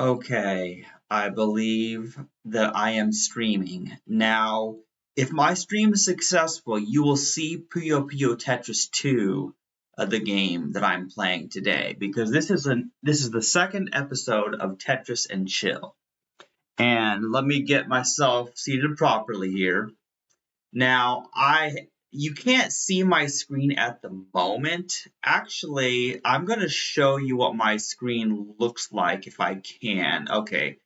Okay, I believe that I am streaming. Now, if my stream is successful, you will see Puyo Tetris 2, the game that I'm playing today, because this is the second episode of Tetris and Chill. And let me get myself seated properly here. Now, you can't see my screen at the moment. Actually, I'm going to show you what my screen looks like if I can. Okay.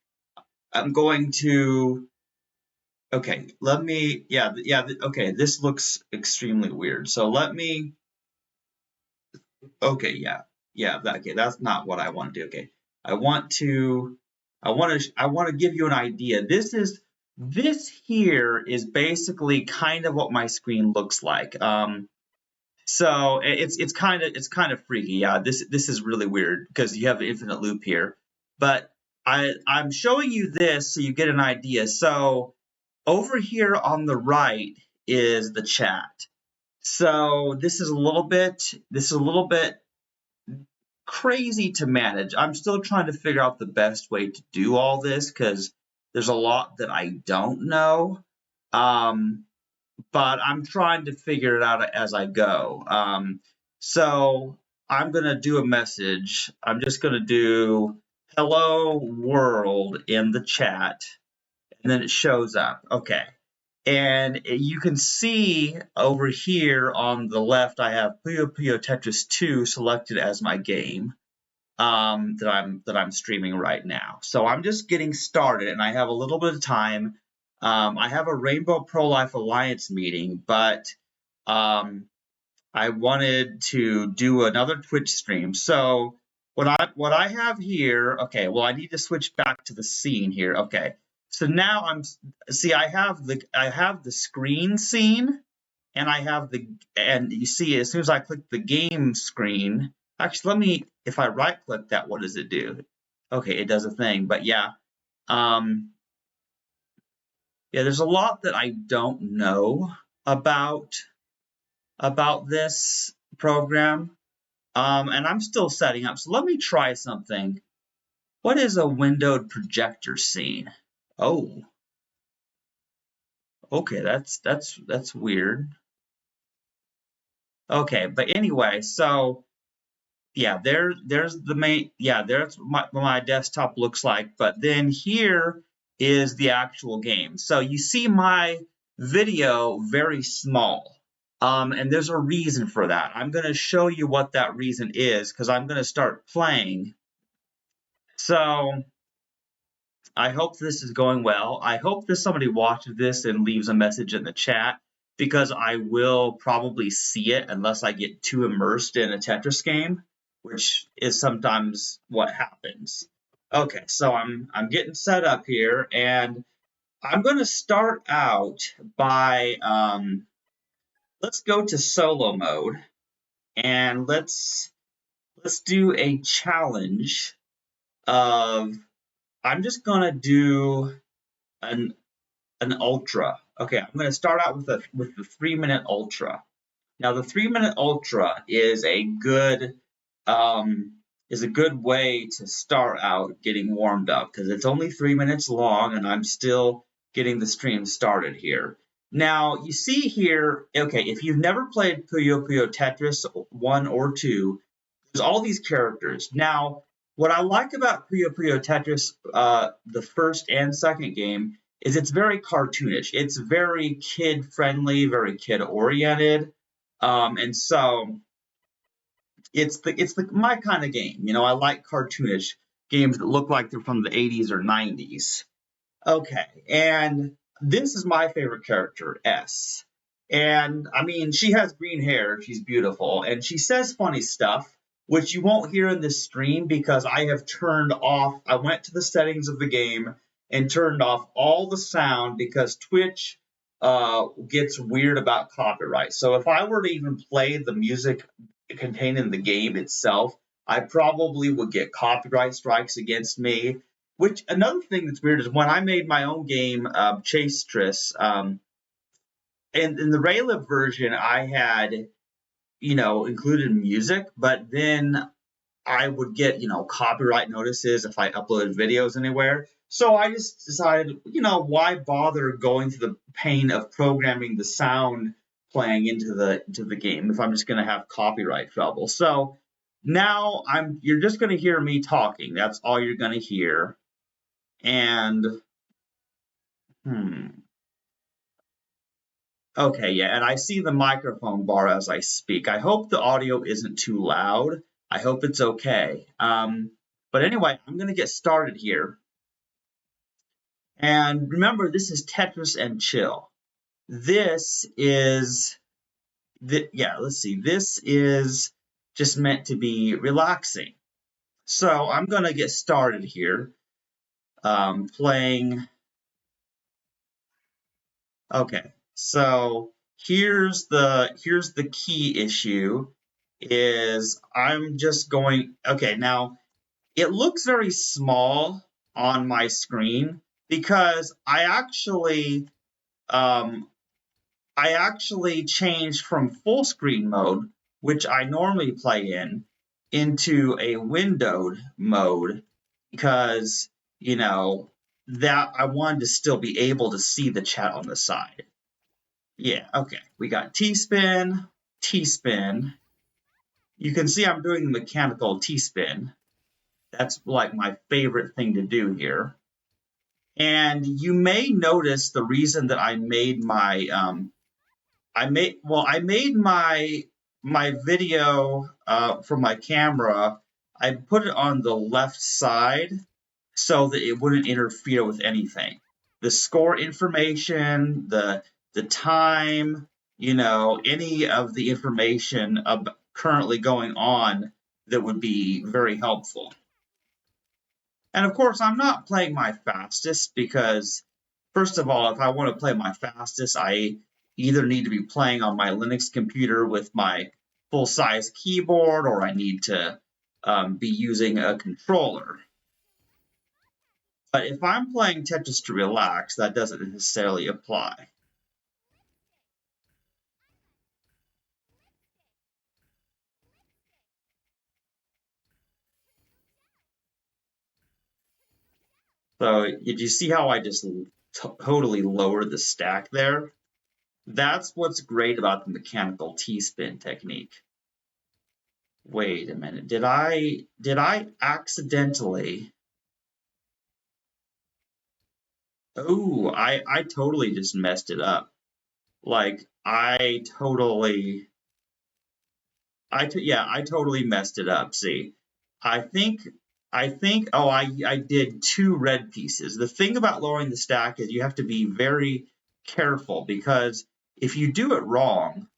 I'm going to okay, okay, this looks extremely weird. So let me okay, okay, that's not what I want to do. Okay. I want to I want to give you an idea. This here is basically kind of what my screen looks like. So it's kind of freaky. Yeah, this is really weird because you have an infinite loop here. But I'm showing you this so you get an idea. So over here on the right is the chat. So this is a little bit crazy to manage. I'm still trying to figure out the best way to do all this because there's a lot that I don't know. Um, but I'm trying to figure it out as I go. So I'm gonna do a message. I'm just gonna do hello world in the chat, and then it shows up. Okay. And you can see over here on the left, I have Puyo Tetris 2 selected as my game that I'm streaming right now. So I'm just getting started, and I have a little bit of time. I have a Rainbow Pro Life Alliance meeting, but um, I wanted to do another Twitch stream. So what I have here, okay, well I need to switch back to the scene here. Okay. So now I have the screen scene, and and you see as soon as I click the game screen, actually if I right click that, what does it do? Okay, it does a thing, but um, there's a lot that I don't know about this program. And I'm still setting up. So let me try something. What is a windowed projector scene? Oh, okay, that's weird. Okay, but anyway, so yeah, there's the main, there's my desktop looks like, but then here is the actual game. So you see my video very small. And there's a reason for that. I'm going to show you what that reason is because I'm going to start playing. So I hope this is going well. I hope that somebody watches this and leaves a message in the chat because I will probably see it unless I get too immersed in a Tetris game, which is sometimes what happens. Okay, so I'm getting set up here, and I'm going to start out by let's go to solo mode, and let's do a challenge of I'm just gonna do an ultra. Okay, I'm going to start out with the 3-minute ultra. Now, the 3-minute ultra is a good way to start out getting warmed up because it's only 3 minutes long, and I'm still getting the stream started here. Now, you see here, okay, if you've never played Puyo Tetris 1 or 2, there's all these characters. Now, what I like about Puyo Tetris, the first and second game, is it's very cartoonish. It's very kid friendly, very kid oriented, and so it's my kind of game. I like cartoonish games that look like they're from the 80s or 90s. Okay, and this is my favorite character, S. And I mean, she has green hair, she's beautiful, and she says funny stuff, which you won't hear in this stream because I went to the settings of the game and turned off all the sound because Twitch gets weird about copyright. So if I were to even play the music contained in the game itself, I probably would get copyright strikes against me. Which another thing that's weird is when I made my own game, Chase Tris, and in the Rayliv version, I had, included music, but then I would get, copyright notices if I uploaded videos anywhere. So I just decided, why bother going to the pain of programming the sound playing into the game if I'm just going to have copyright trouble. So now you're just going to hear me talking. That's all you're going to hear. And okay, yeah, and I see the microphone bar as I speak. I hope the audio isn't too loud. I hope it's okay. But anyway, I'm going to get started here. And remember, this is Tetris and Chill. This is, let's see, this is just meant to be relaxing. So I'm going to get started here playing. Okay, so here's the key issue is I'm just going, okay, now it looks very small on my screen because I actually changed from full screen mode, which I normally play in, into a windowed mode because, that I wanted to still be able to see the chat on the side. Yeah, okay. We got T-spin, T-spin. You can see I'm doing the mechanical T-spin. That's like my favorite thing to do here. And you may notice the reason that I made my I made my video from my camera. I put it on the left side so that it wouldn't interfere with anything. The score information, the time, any of the information currently going on that would be very helpful. And of course, I'm not playing my fastest because, first of all, if I want to play my fastest, I either need to be playing on my Linux computer with my full-size keyboard or I need to be using a controller. But if I'm playing Tetris to relax, that doesn't necessarily apply. So did you see how I just totally lowered the stack there? That's what's great about the mechanical T-spin technique. Wait a minute. Did I accidentally? Oh, I totally just messed it up. Like I totally messed it up. See, I think I did two red pieces. The thing about lowering the stack is you have to be very careful because if you do it wrong,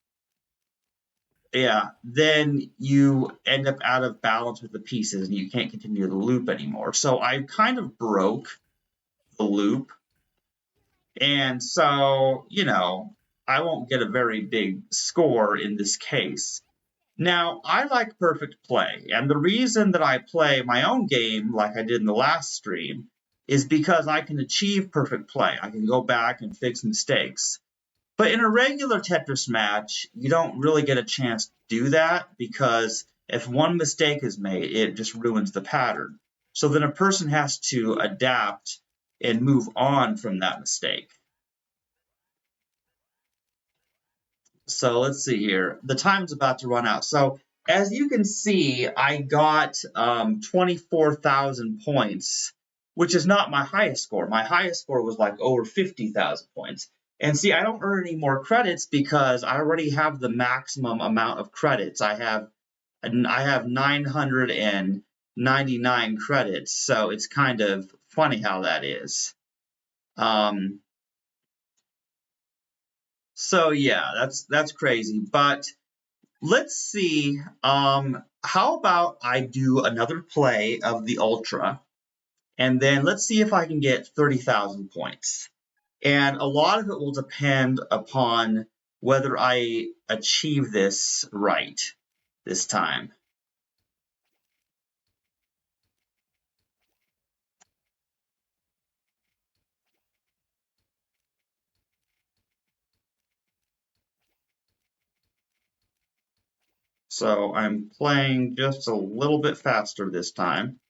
then you end up out of balance with the pieces and you can't continue the loop anymore. So I kind of broke the loop. And so, I won't get a very big score in this case. Now, I like perfect play, and the reason that I play my own game like I did in the last stream is because I can achieve perfect play. I can go back and fix mistakes. But in a regular Tetris match, you don't really get a chance to do that because if one mistake is made, it just ruins the pattern. So then a person has to adapt and move on from that mistake. So let's see here. The time's about to run out. So as you can see, I got 24,000 points, which is not my highest score. My highest score was like over 50,000 points. And see, I don't earn any more credits because I already have the maximum amount of credits. I have 999 credits, so it's kind of funny how that is. So yeah, that's crazy. But let's see. How about I do another play of the Ultra, and then let's see if I can get 30,000 points. And a lot of it will depend upon whether I achieve this right this time. So I'm playing just a little bit faster this time.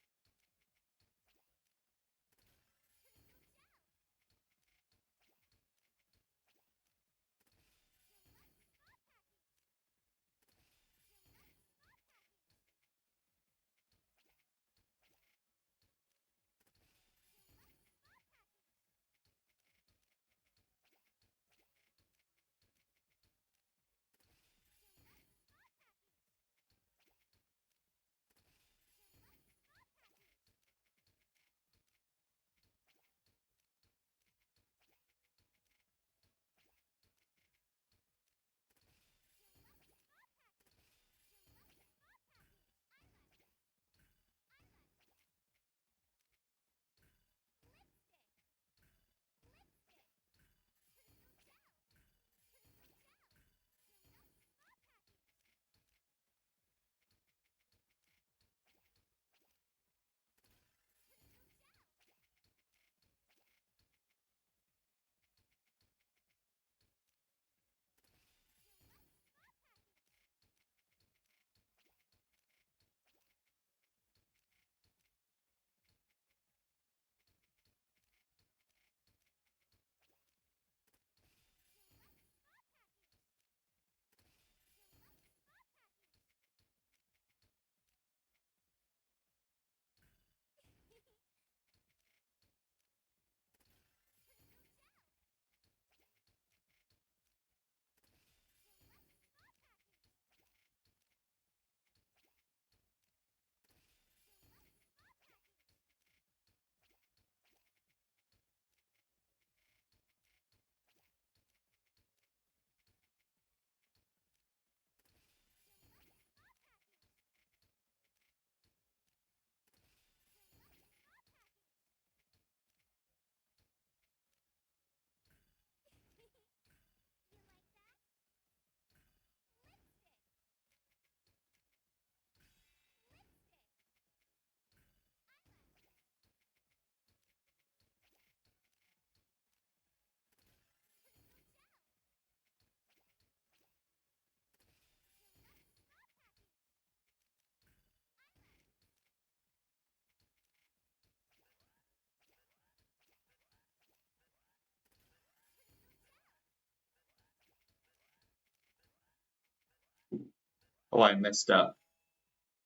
Oh, I messed up.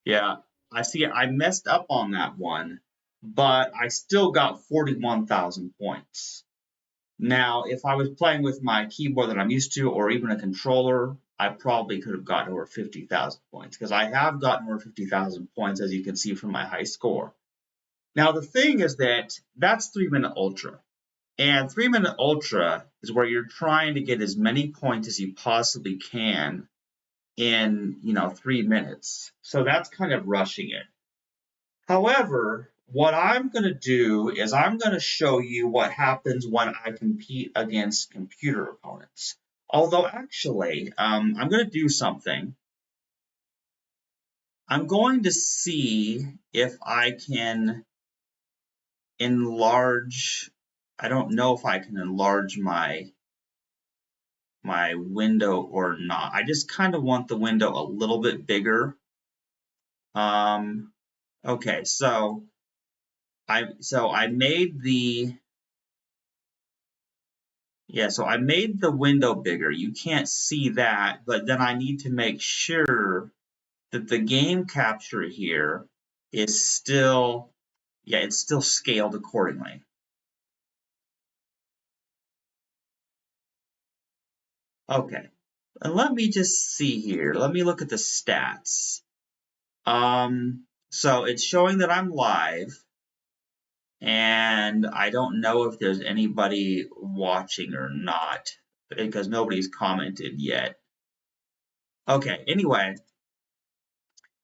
Yeah, I see. I messed up on that one, but I still got 41,000 points. Now, if I was playing with my keyboard that I'm used to, or even a controller, I probably could have gotten over 50,000 points because I have gotten over 50,000 points, as you can see from my high score. Now, the thing is that that's 3 Minute Ultra. And 3 Minute Ultra is where you're trying to get as many points as you possibly can in 3 minutes. So that's kind of rushing it. However, what I'm going to do is I'm going to show you what happens when I compete against computer opponents. Although actually, I'm going to do something. I'm going to see if I can enlarge. I don't know if I can enlarge my window or not. I just kind of want the window a little bit bigger. Okay, so I made the so I made the window bigger. You can't see that, but then I need to make sure that the game capture here is still it's still scaled accordingly. Okay. And let me just see here. Let me look at the stats. So it's showing that I'm live, and I don't know if there's anybody watching or not because nobody's commented yet. Okay, anyway,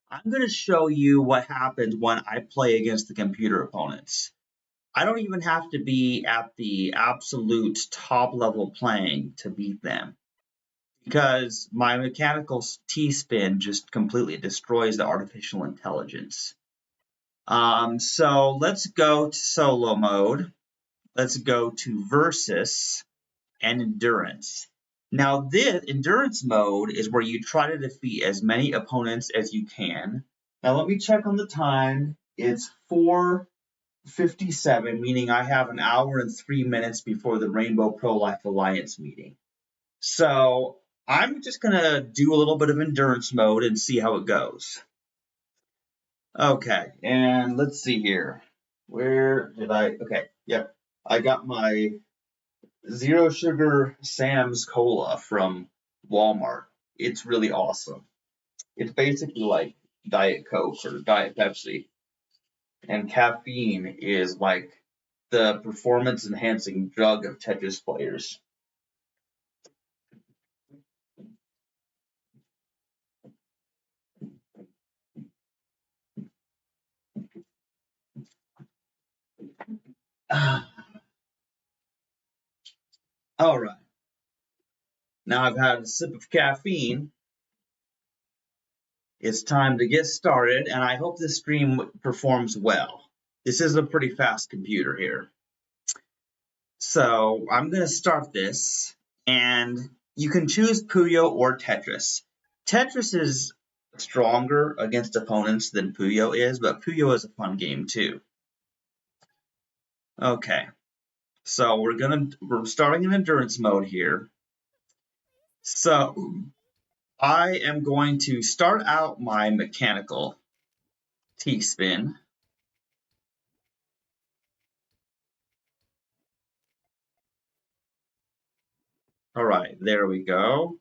I'm going to show you what happens when I play against the computer opponents. I don't even have to be at the absolute top level playing to beat them because my mechanical T-spin just completely destroys the artificial intelligence. So let's go to solo mode. Let's go to versus and endurance. Now, this endurance mode is where you try to defeat as many opponents as you can. Now, let me check on the time. It's 4:57, meaning I have an hour and 3 minutes before the Rainbow Pro-Life Alliance meeting. So I'm just going to do a little bit of endurance mode and see how it goes. Okay, and let's see here. Where did I? Okay, yep. I got my Zero Sugar Sam's Cola from Walmart. It's really awesome. It's basically like Diet Coke or Diet Pepsi. And caffeine is like the performance enhancing drug of Tetris players. All right. Now I've had a sip of caffeine. It's time to get started, and I hope this stream performs well. This is a pretty fast computer here. So I'm going to start this, and you can choose Puyo or Tetris. Tetris is stronger against opponents than Puyo is, but Puyo is a fun game too. Okay, so we're starting in endurance mode here. So I am going to start out my mechanical T-spin. All right, there we go.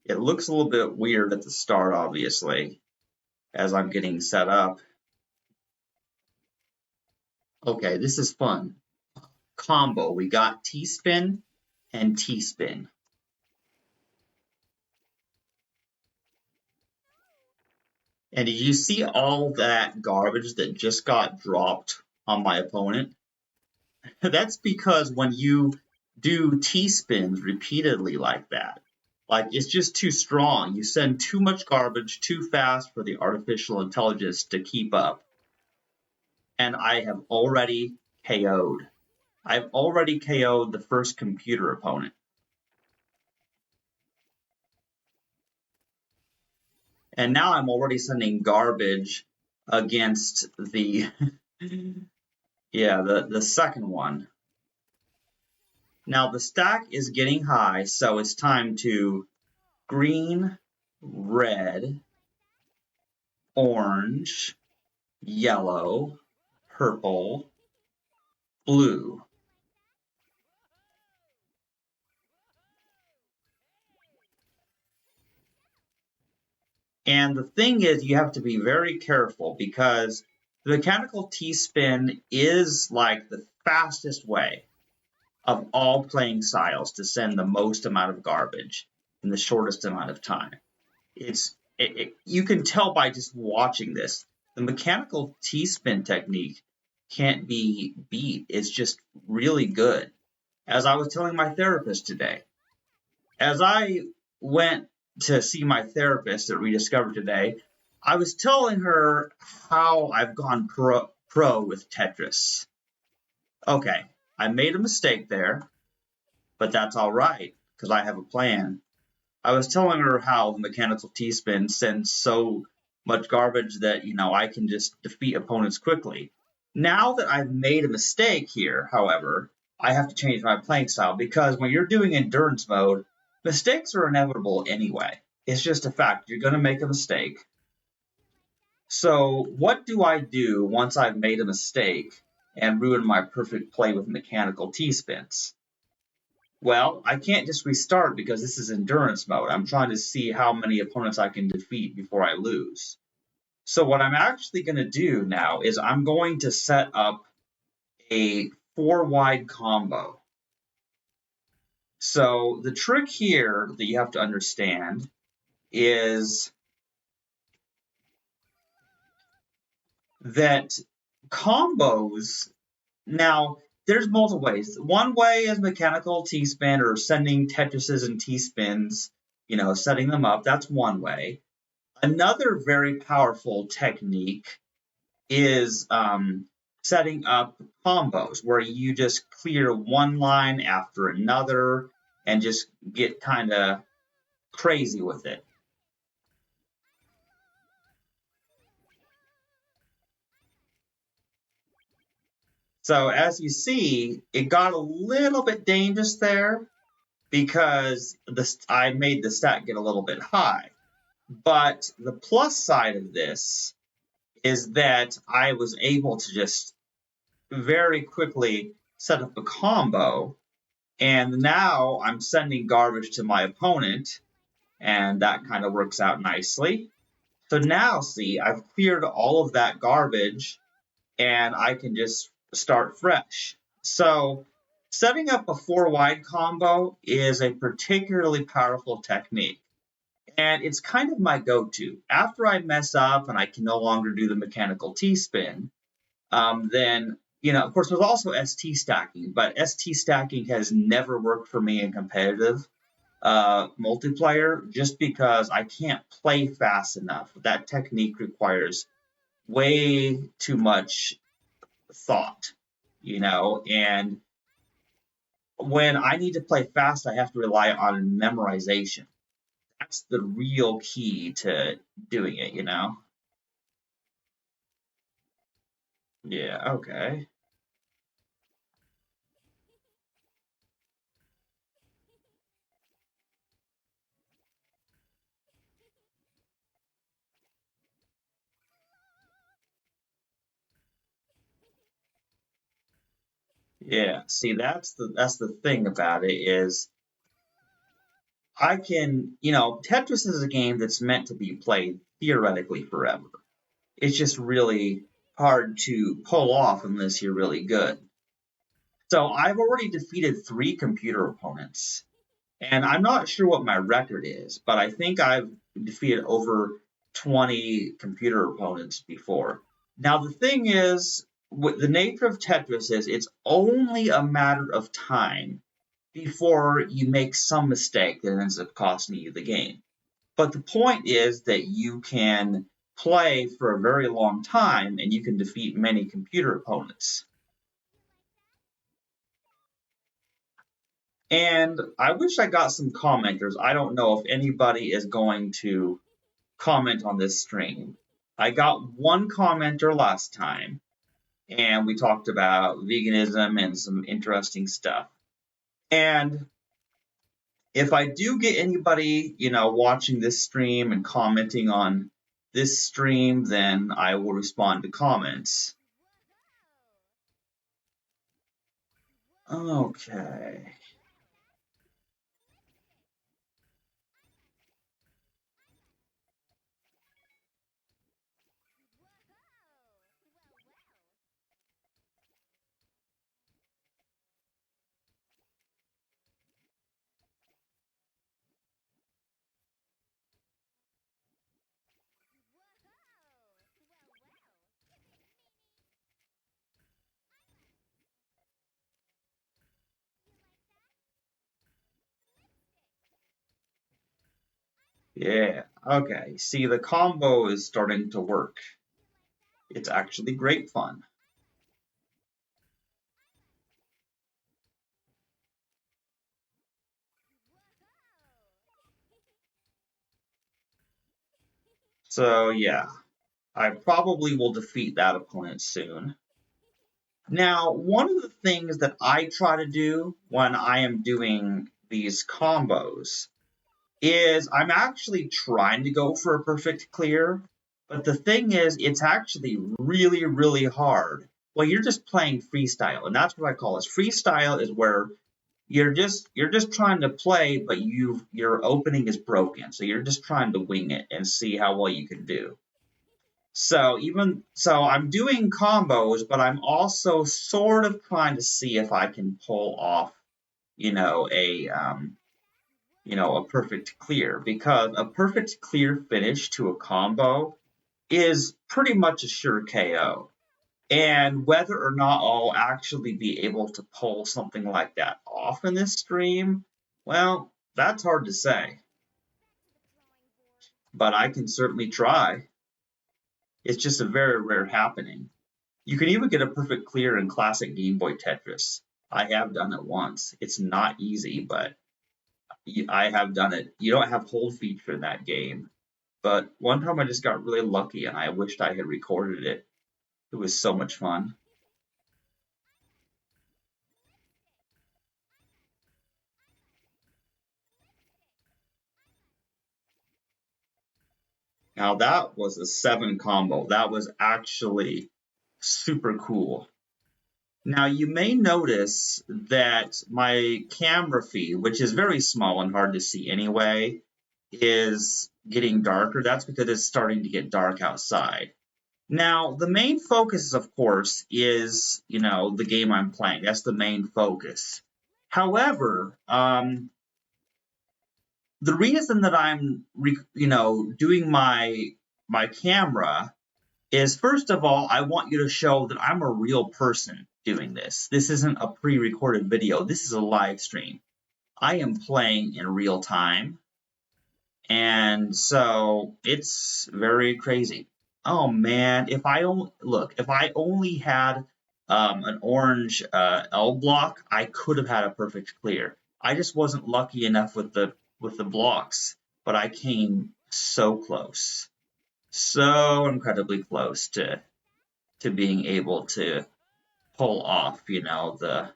It looks a little bit weird at the start, obviously, as I'm getting set up. Okay, this is fun. Combo. We got T-spin and T-spin. And did you see all that garbage that just got dropped on my opponent? That's because when you do T-spins repeatedly like that, like it's just too strong. You send too much garbage too fast for the artificial intelligence to keep up. And I have already KO'd. I've already KO'd the first computer opponent. And now I'm already sending garbage against the yeah, the second one. Now the stack is getting high, so it's time to green, red, orange, yellow, purple, blue. And the thing is, you have to be very careful because the mechanical T-spin is like the fastest way of all playing styles to send the most amount of garbage in the shortest amount of time. You can tell by just watching this. The mechanical T-spin technique can't be beat. It's just really good. As I was telling my therapist today, as I went to see my therapist at Rediscover today, I was telling her how I've gone pro with Tetris. Okay, I made a mistake there, but that's all right because I have a plan. I was telling her how the mechanical T-spin sends so much garbage that, I can just defeat opponents quickly. Now that I've made a mistake here, however, I have to change my playing style because when you're doing endurance mode, mistakes are inevitable anyway. It's just a fact. You're going to make a mistake. So what do I do once I've made a mistake and ruined my perfect play with mechanical T-spins? Well, I can't just restart because this is endurance mode. I'm trying to see how many opponents I can defeat before I lose. So what I'm actually going to do now is I'm going to set up a 4-wide combo. So the trick here that you have to understand is that combos, now there's multiple ways. One way is mechanical T-spin or sending Tetrises and T-spins, setting them up. That's one way. Another very powerful technique is setting up combos where you just clear one line after another and just get kind of crazy with it. So as you see, it got a little bit dangerous there because I made the stat get a little bit high. But the plus side of this is that I was able to just very quickly set up a combo, and now I'm sending garbage to my opponent, and that kind of works out nicely. So now, see, I've cleared all of that garbage, and I can just start fresh. So setting up a 4-wide combo is a particularly powerful technique. And it's kind of my go-to. After I mess up and I can no longer do the mechanical T-spin, then, of course, there's also ST stacking, but ST stacking has never worked for me in competitive multiplayer just because I can't play fast enough. That technique requires way too much thought, and when I need to play fast, I have to rely on memorization. That's the real key to doing it, Yeah, okay. Yeah, see, that's the thing about it is I can, Tetris is a game that's meant to be played theoretically forever. It's just really hard to pull off unless you're really good. So I've already defeated 3 computer opponents, and I'm not sure what my record is, but I think I've defeated over 20 computer opponents before. Now, the thing is, what the nature of Tetris is, it's only a matter of time before you make some mistake that ends up costing you the game. But the point is that you can play for a very long time and you can defeat many computer opponents. And I wish I got some commenters. I don't know if anybody is going to comment on this stream. I got one commenter last time, and we talked about veganism and some interesting stuff. And if I do get anybody, watching this stream and commenting on this stream, then I will respond to comments. Okay. Yeah. Okay. See, the combo is starting to work. It's actually great fun. So, yeah, I probably will defeat that opponent soon. Now, one of the things that I try to do when I am doing these combos is I'm actually trying to go for a perfect clear, but the thing is, it's actually really, really hard. Well, you're just playing freestyle, and that's what I call it. Freestyle is where you're just trying to play, but your opening is broken, so you're just trying to wing it and see how well you can do. So I'm doing combos, but I'm also sort of trying to see if I can pull off, a perfect clear, because a perfect clear finish to a combo is pretty much a sure KO. And whether or not I'll actually be able to pull something like that off in this stream, well, that's hard to say. But I can certainly try. It's just a very rare happening. You can even get a perfect clear in classic Game Boy Tetris. I have done it once. It's not easy, but I have done it. You don't have hold feature in that game. But one time I just got really lucky and I wished I had recorded it. It was so much fun. Now that was a 7 combo. That was actually super cool. Now you may notice that my camera feed, which is very small and hard to see anyway, is getting darker. That's because it's starting to get dark outside. Now, the main focus, of course, is, the game I'm playing. That's the main focus. However, the reason that I'm, doing my camera is, first of all, I want you to show that I'm a real person doing this. This isn't a pre-recorded video. This is a live stream. I am playing in real time. And so it's very crazy. Oh man, if I only had an orange L block, I could have had a perfect clear. I just wasn't lucky enough with the blocks, but I came so close, so incredibly close to being able to pull off, the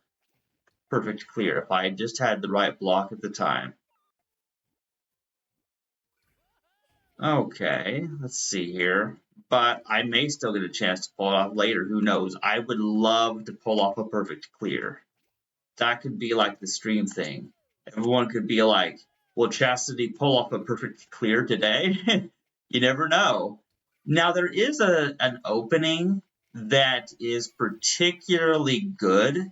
perfect clear if I just had the right block at the time. Okay, let's see here. But I may still get a chance to pull it off later. Who knows? I would love to pull off a perfect clear. That could be like the stream thing. Everyone could be like, will Chastity pull off a perfect clear today? You never know. Now, there is an opening that is particularly good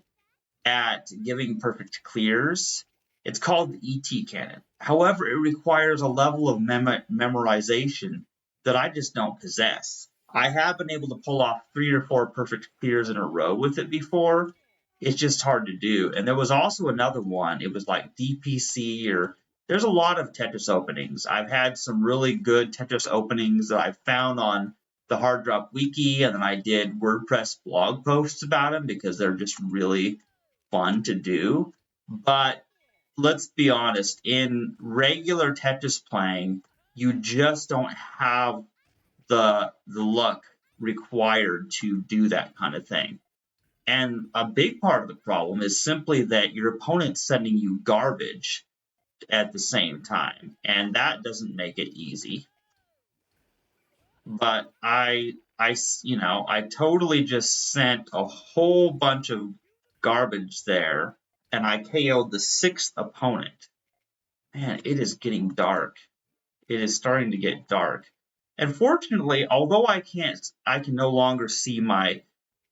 at giving perfect clears. It's called the ET cannon. However, it requires a level of memorization that I just don't possess. I have been able to pull off 3 or 4 perfect clears in a row with it before. It's just hard to do. And there was also another one. It was like DPC or there's a lot of Tetris openings. I've had some really good Tetris openings that I found on the Hard Drop Wiki, and then I did WordPress blog posts about them because they're just really fun to do. But let's be honest, in regular Tetris playing, you just don't have the luck required to do that kind of thing. And a big part of the problem is simply that your opponent's sending you garbage at the same time, and that doesn't make it easy. But I totally just sent a whole bunch of garbage there, and I KO'd the 6th opponent. Man, it is getting dark. It is starting to get dark. And fortunately, although I can no longer see my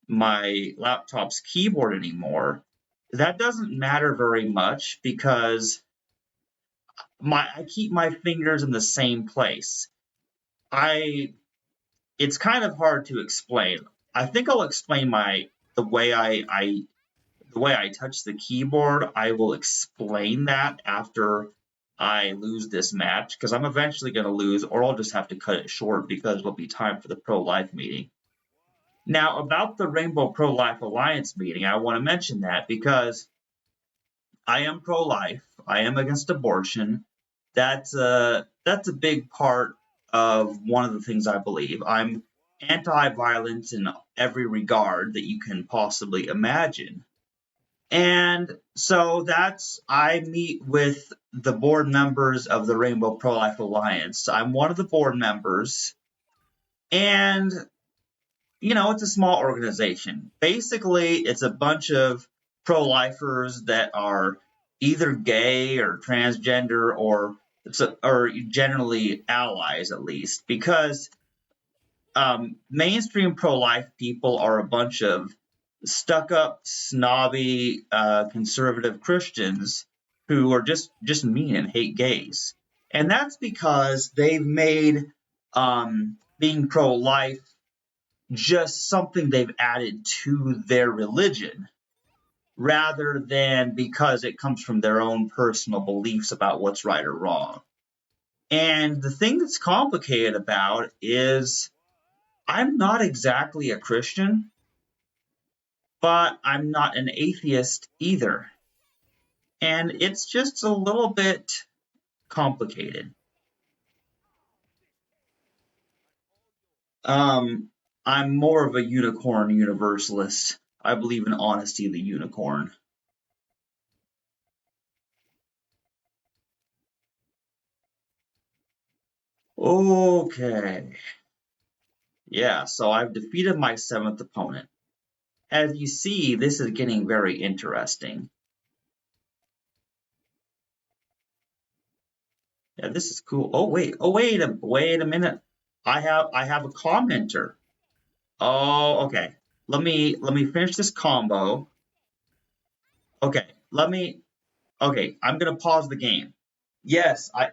laptop's keyboard anymore, that doesn't matter very much because I keep my fingers in the same place. It's kind of hard to explain. I think I'll explain the way I touch the keyboard. I will explain that after I lose this match because I'm eventually going to lose, or I'll just have to cut it short because it'll be time for the pro-life meeting. Now, about the Rainbow Pro-Life Alliance meeting, I want to mention that because I am pro-life. I am against abortion. That's a big part of one of the things I believe. I'm anti-violence in every regard that you can possibly imagine. And so I meet with the board members of the Rainbow Pro-Life Alliance. I'm one of the board members. And, it's a small organization. Basically, it's a bunch of pro-lifers that are either gay or transgender or generally allies, at least, because mainstream pro-life people are a bunch of stuck-up, snobby, conservative Christians who are just mean and hate gays. And that's because they've made being pro-life just something they've added to their religion, rather than because it comes from their own personal beliefs about what's right or wrong. And the thing that's complicated about is I'm not exactly a Christian. but I'm not an atheist either. And it's just a little bit complicated. I'm more of a unicorn universalist. I believe in honesty of the unicorn. Okay. Yeah, so I've defeated my 7th opponent. As you see, this is getting very interesting. Yeah, this is cool. Oh wait a minute. I have a commenter. Oh, okay. Let me finish this combo. Okay, okay, I'm gonna pause the game. Yes, I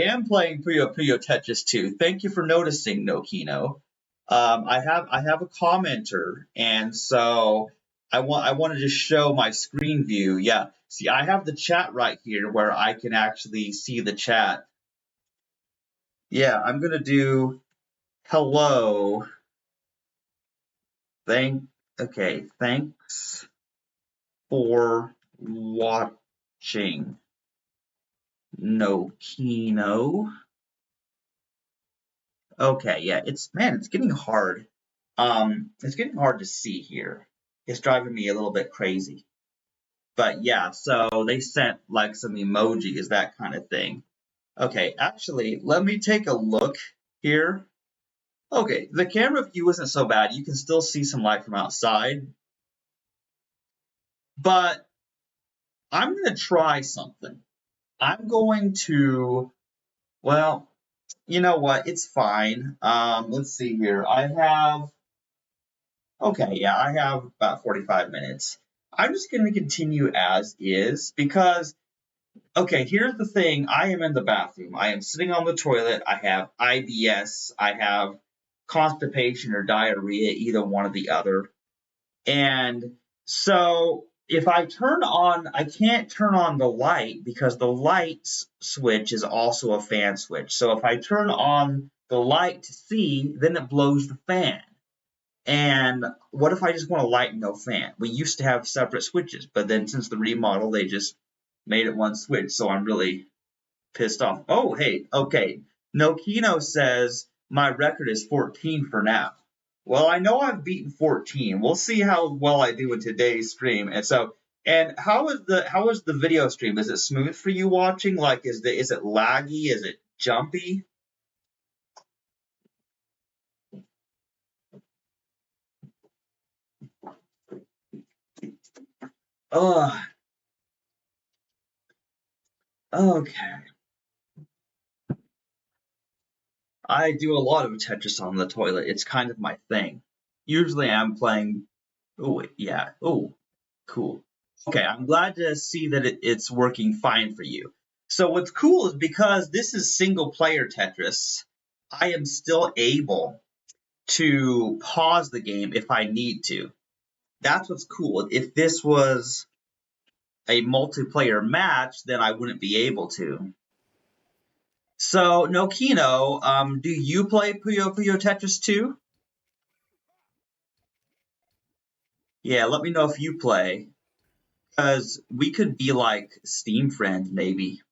am playing Puyo Tetris 2. Thank you for noticing, Nokino. I have a commenter, and so I wanted to show my screen view. Yeah, see, I have the chat right here where I can actually see the chat. Yeah, I'm gonna do hello. Okay, thanks for watching, Nokino. Okay, yeah, it's getting hard. It's getting hard to see here. It's driving me a little bit crazy. But yeah, so they sent like some emojis, that kind of thing. Okay, actually, let me take a look here. Okay, the camera view isn't so bad. You can still see some light from outside. But I'm going to try something. I'm going to, well, you know what? It's fine. Let's see here. Okay, yeah, I have about 45 minutes. I'm just going to continue as is because, okay, here's the thing. I am in the bathroom. I am sitting on the toilet. I have IBS. I have constipation or diarrhea, either one or the other. And so if I turn on, I can't turn on the light because the light switch is also a fan switch. So if I turn on the light to see, then it blows the fan. And what if I just want a light and no fan? We used to have separate switches, but then since the remodel, they just made it one switch. So I'm really pissed off. Oh, hey, okay. Nokino says my record is 14 for now. Well, I know I've beaten 14. We'll see how well I do in today's stream. And how is the video stream? Is it smooth for you watching? Like, is it laggy? Is it jumpy? Ugh. Okay. I do a lot of Tetris on the toilet. It's kind of my thing. Usually I'm playing. Oh, yeah. Oh, cool. Okay, I'm glad to see that it's working fine for you. So what's cool is because this is single player Tetris, I am still able to pause the game if I need to. That's what's cool. If this was a multiplayer match, then I wouldn't be able to. So, Nokino, do you play Puyo Tetris 2? Yeah, let me know if you play, because we could be like Steam friends, maybe.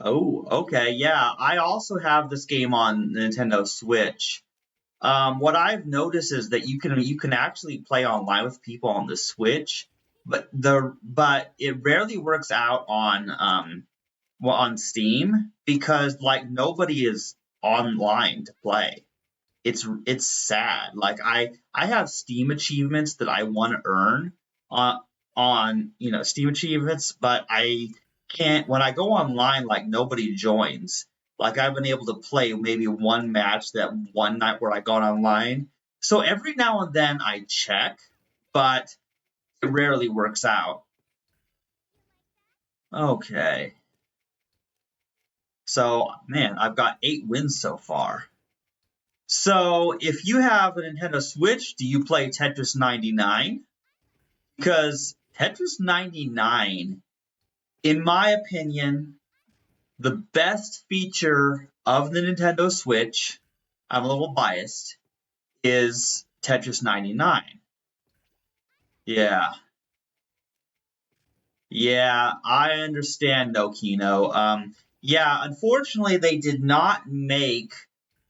Oh, okay, yeah. I also have this game on Nintendo Switch. What I've noticed is that you can actually play online with people on the Switch, but it rarely works out on on Steam because like nobody is online to play. It's sad. Like I have Steam achievements that I want to earn on Steam achievements, but I can't when I go online. Like nobody joins. Like I've been able to play maybe one match that one night where I got online. So every now and then I check, but it rarely works out. Okay. So man, I've got 8 wins so far. So if you have a Nintendo Switch, do you play Tetris 99? Because Tetris 99, in my opinion, the best feature of the Nintendo Switch, I'm a little biased, is Tetris 99. Yeah. Yeah, I understand, Nokino. Yeah, unfortunately, they did not make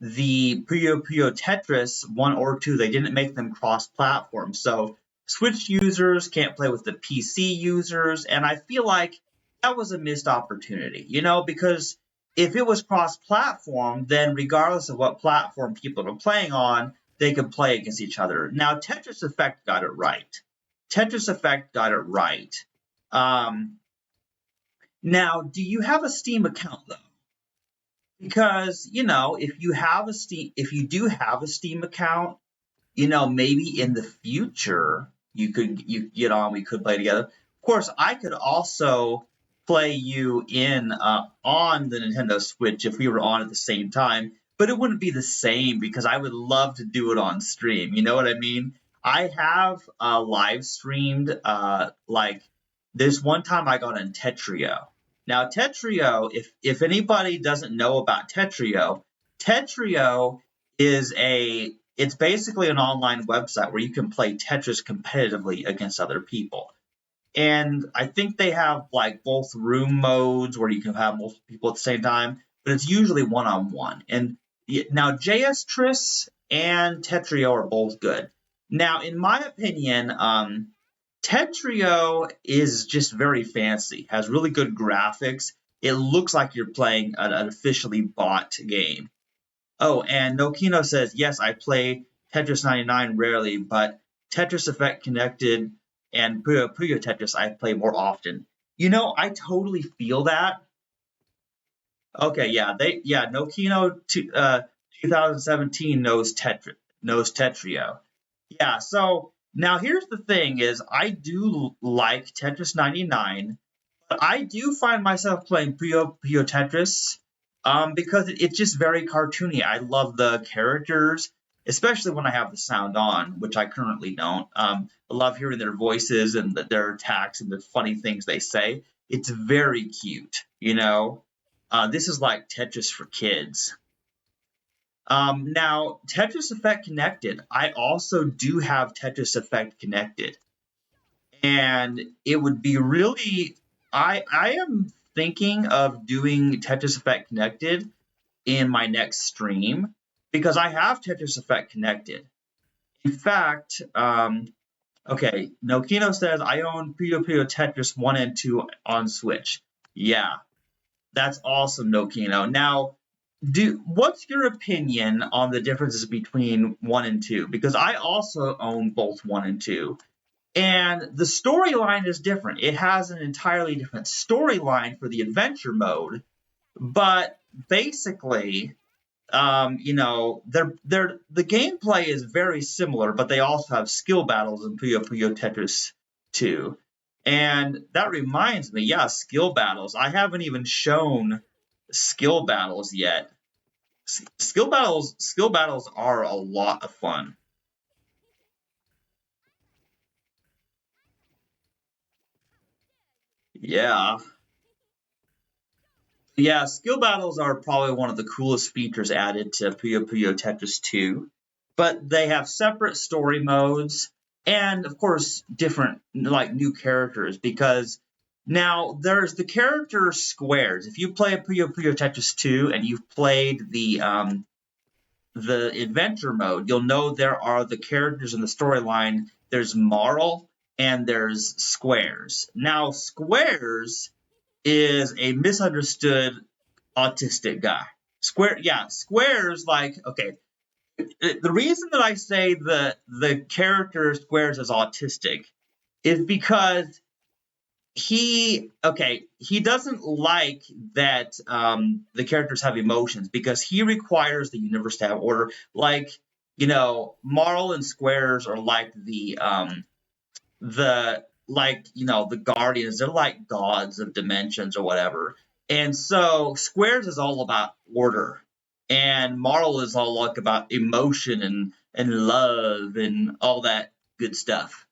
the Puyo Tetris 1 or 2. They didn't make them cross-platform. So Switch users can't play with the PC users, and I feel like that was a missed opportunity, because if it was cross-platform, then regardless of what platform people are playing on, they could play against each other. Now, Tetris Effect got it right. Tetris Effect got it right. Um, Now, do you have a Steam account though? Because if you do have a Steam account, maybe in the future you get on, we could play together. Of course, I could also play you in on the Nintendo Switch if we were on at the same time, but it wouldn't be the same because I would love to do it on stream. You know what I mean? I have live streamed like this one time I got on Tetrio. Now Tetrio, if anybody doesn't know about Tetrio, Tetrio is it's basically an online website where you can play Tetris competitively against other people. And I think they have like both room modes where you can have multiple people at the same time, but it's usually one-on-one. And now JS Tris and Tetrio are both good. Now, in my opinion, Tetrio is just very fancy, has really good graphics. It looks like you're playing an officially bought game. Oh, and Nokino says, yes, I play Tetris 99 rarely, but Tetris Effect Connected and Puyo Tetris I play more often. I totally feel that. Okay, Nokino 2017 knows Tetrio. Yeah, so now here's the thing is I do like Tetris 99, but I do find myself playing Puyo Tetris because it's just very cartoony. I love the characters, especially when I have the sound on, which I currently don't. I love hearing their voices and their attacks and the funny things they say. It's very cute. This is like Tetris for kids. Now, Tetris Effect Connected. I also do have Tetris Effect Connected. And it would be really I am thinking of doing Tetris Effect Connected in my next stream because I have Tetris Effect Connected. In fact, okay, Nokino says I own Puyo Tetris 1 and 2 on Switch. Yeah, that's awesome, Nokino. Now, what's your opinion on the differences between 1 and 2? Because I also own both 1 and 2. And the storyline is different. It has an entirely different storyline for the adventure mode, but basically, the gameplay is very similar, but they also have skill battles in Puyo Tetris 2. And that reminds me, yeah, skill battles. I haven't even shown skill battles yet. Skill battles are a lot of fun. Yeah. Yeah, skill battles are probably one of the coolest features added to Puyo Tetris 2, but they have separate story modes and, of course, different, like, new characters, because now there's the character squares. If you play Puyo Tetris 2 and you've played the adventure mode, you'll know there are the characters in the storyline. There's Marl and there's Squares. Now, Squares is a misunderstood autistic guy. Squares like okay. The reason that I say the character Squares is autistic is because he doesn't like that the characters have emotions because he requires the universe to have order. Like Marl and Squares are like the guardians. They're like gods of dimensions or whatever. And so Squares is all about order, and Marl is all like about emotion and love and all that good stuff.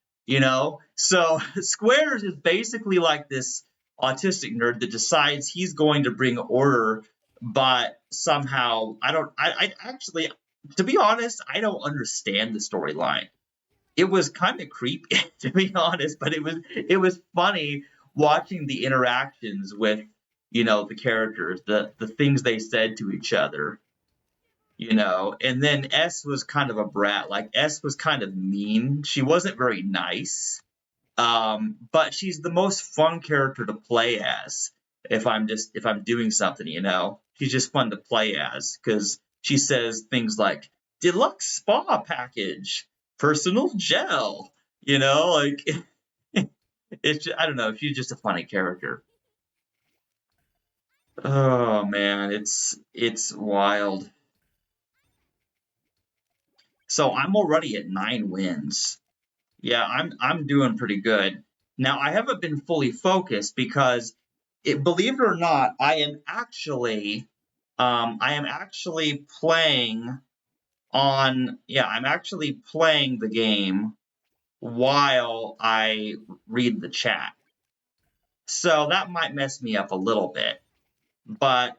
So Squares is basically like this autistic nerd that decides he's going to bring order, but somehow I don't. I actually to be honest, I don't understand the storyline. It was kind of creepy, to be honest, but it was funny watching the interactions with the characters, the things they said to each other, and then S was kind of a brat. Like S was kind of mean. She wasn't very nice. But she's the most fun character to play as. If I'm doing something, she's just fun to play as because she says things like deluxe spa package, personal gel. Like I don't know. She's just a funny character. Oh man, it's wild. So I'm already at 9 wins. Yeah, I'm doing pretty good. Now I haven't been fully focused because believe it or not, I am actually playing I'm actually playing the game while I read the chat. So that might mess me up a little bit, but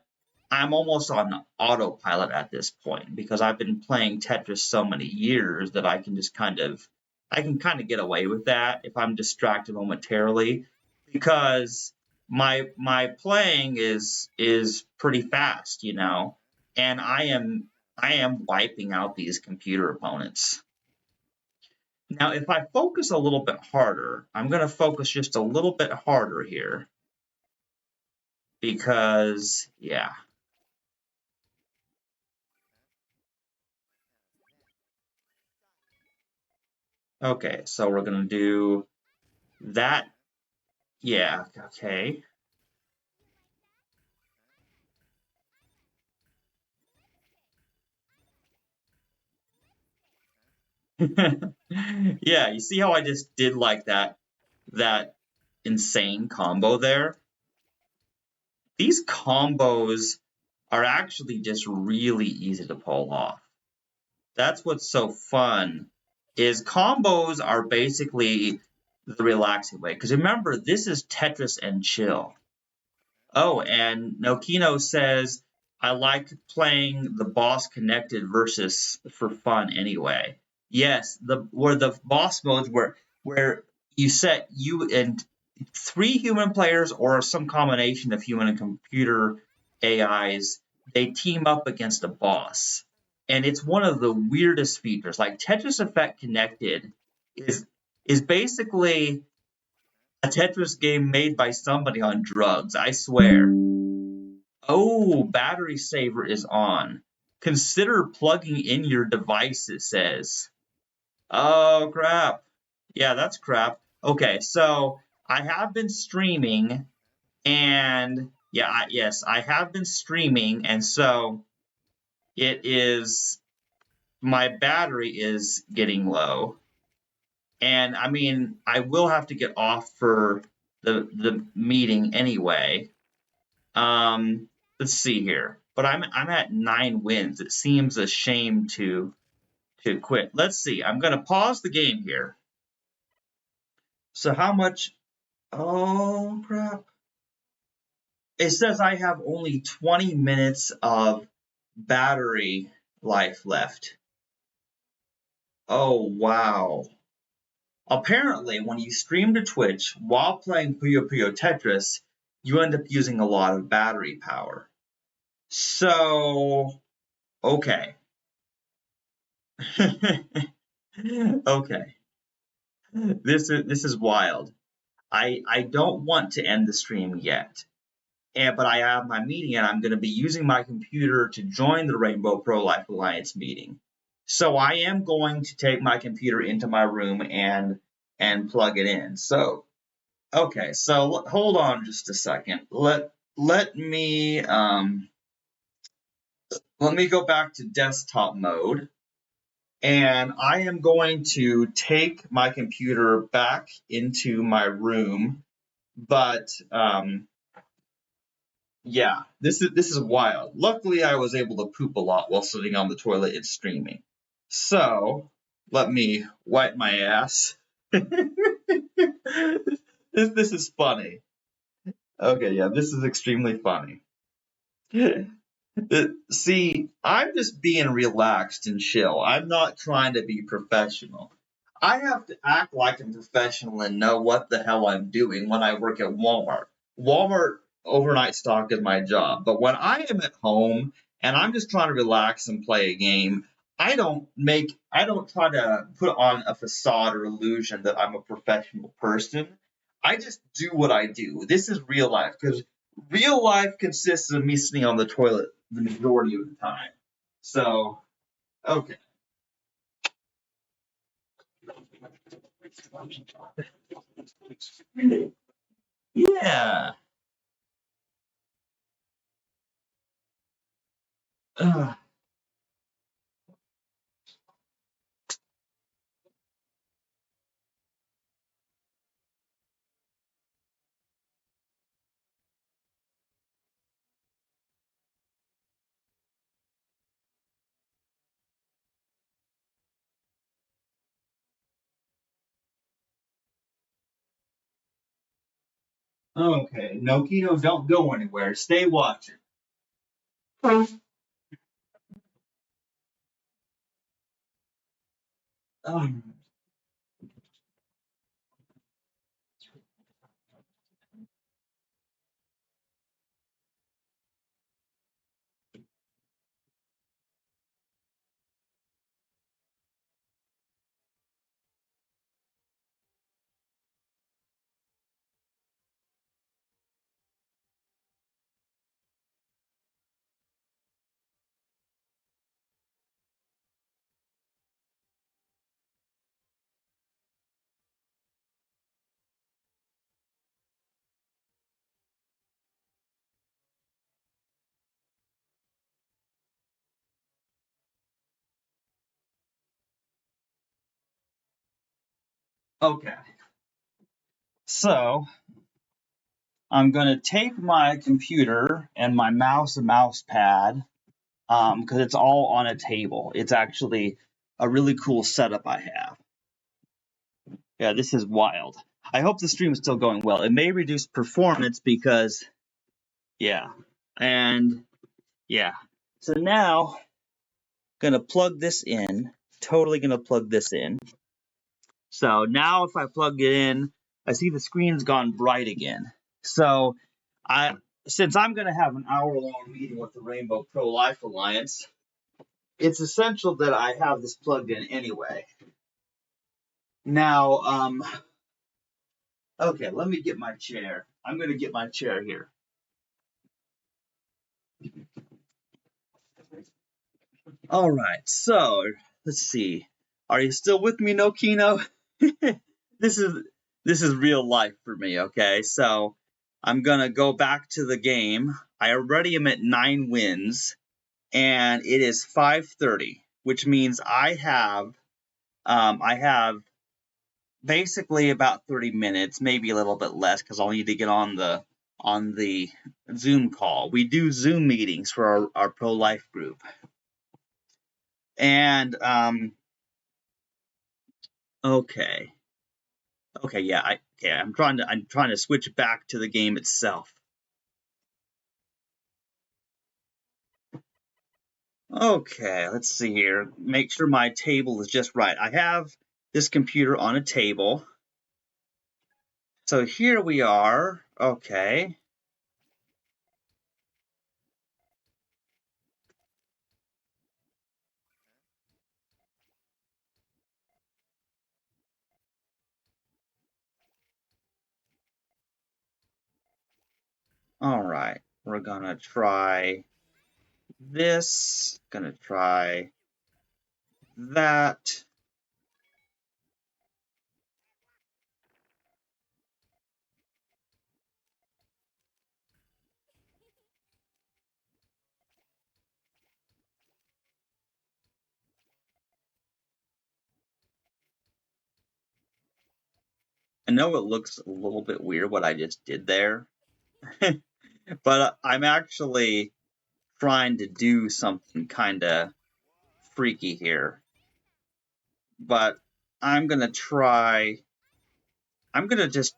I'm almost on autopilot at this point because I've been playing Tetris so many years that I can kind of get away with that if I'm distracted momentarily because my playing is pretty fast, and I am wiping out these computer opponents. Now, if I focus a little bit harder, I'm going to focus just a little bit harder here because, yeah. Okay, so we're going to do that. Yeah, okay. Yeah, you see how I just did like that insane combo there? These combos are actually just really easy to pull off. That's what's so fun is combos are basically the relaxing way. Because remember, this is Tetris and chill. Oh, and Nokino says, I like playing the boss connected versus for fun anyway. Yes, the boss modes where you set you and 3 human players or some combination of human and computer AIs, they team up against a boss. And it's one of the weirdest features. Like Tetris Effect Connected is is basically a Tetris game made by somebody on drugs, I swear. Oh, battery saver is on. Consider plugging in your device, it says. Oh, crap. Yeah, that's crap. Okay, so I have been streaming, and yeah, yes, I have been streaming, and so it is my battery is getting low. And I mean, I will have to get off for the meeting anyway. Um, let's see here. But I'm at 9 wins. It seems a shame to quit. Let's see. I'm gonna pause the game here. So how much? Oh crap! It says I have only 20 minutes of battery life left. Oh wow! Apparently, when you stream to Twitch while playing Puyo Tetris, you end up using a lot of battery power. So okay. Okay. This is wild. I don't want to end the stream yet. But I have my meeting and I'm going to be using my computer to join the Rainbow Pro Life Alliance meeting. So I am going to take my computer into my room and plug it in. So okay, so hold on just a second. Let me go back to desktop mode. And I am going to take my computer back into my room. But yeah, this is wild. Luckily, I was able to poop a lot while sitting on the toilet and streaming. So let me wipe my ass. This is funny. Okay, yeah, this is extremely funny. See, I'm just being relaxed and chill. I'm not trying to be professional. I have to act like I'm professional and know what the hell I'm doing when I work at Walmart. Walmart overnight stock is my job, but when I am at home and I'm just trying to relax and play a game, I don't try to put on a facade or illusion that I'm a professional person. I just do what I do. This is real life because real life consists of me sitting on the toilet the majority of the time. So, okay. Yeah. Ugh. Okay, Nokito, don't go anywhere. Stay watching. Okay, so I'm gonna take my computer and my mouse and mouse pad because it's all on a table. It's actually a really cool setup I have. Yeah, this is wild. I hope the stream is still going well. It may reduce performance because, yeah, and yeah. So now, gonna plug this in. Totally gonna plug this in. So now, if I plug it in, I see the screen's gone bright again. So I, since I'm gonna have an hour-long meeting with the Rainbow Pro-Life Alliance, it's essential that I have this plugged in anyway. Now, okay, let me get my chair. I'm gonna get my chair here. All right, so let's see. Are you still with me, Nokino? this is this is real life for me, okay? So I'm gonna go back to the game. I already am at 9 wins, and it is 5:30, which means I have basically about 30 minutes, maybe a little bit less, because I'll need to get on the Zoom call. We do Zoom meetings for our pro life group, and okay. Okay, yeah, I'm trying to switch back to the game itself. Okay, let's see here. Make sure my table is just right. I have this computer on a table. So here we are. Okay. All right. We're gonna try this. Gonna try that. I know it looks a little bit weird what I just did there, but I'm actually trying to do something kind of freaky here. But I'm gonna try. I'm gonna just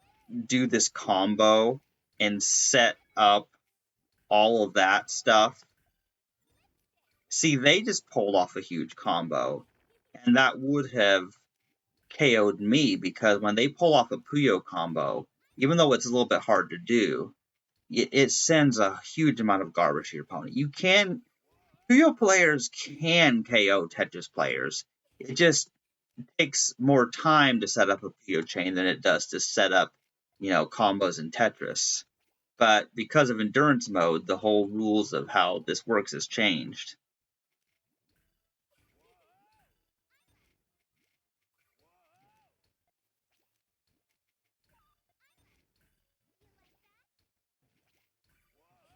do this combo and set up all of that stuff. See, they just pulled off a huge combo, and that would have KO'd me because when they pull off a Puyo combo, even though it's a little bit hard to do, it sends a huge amount of garbage to your opponent. Puyo players can KO Tetris players. It just takes more time to set up a Puyo chain than it does to set up, combos in Tetris. But because of endurance mode, the whole rules of how this works has changed.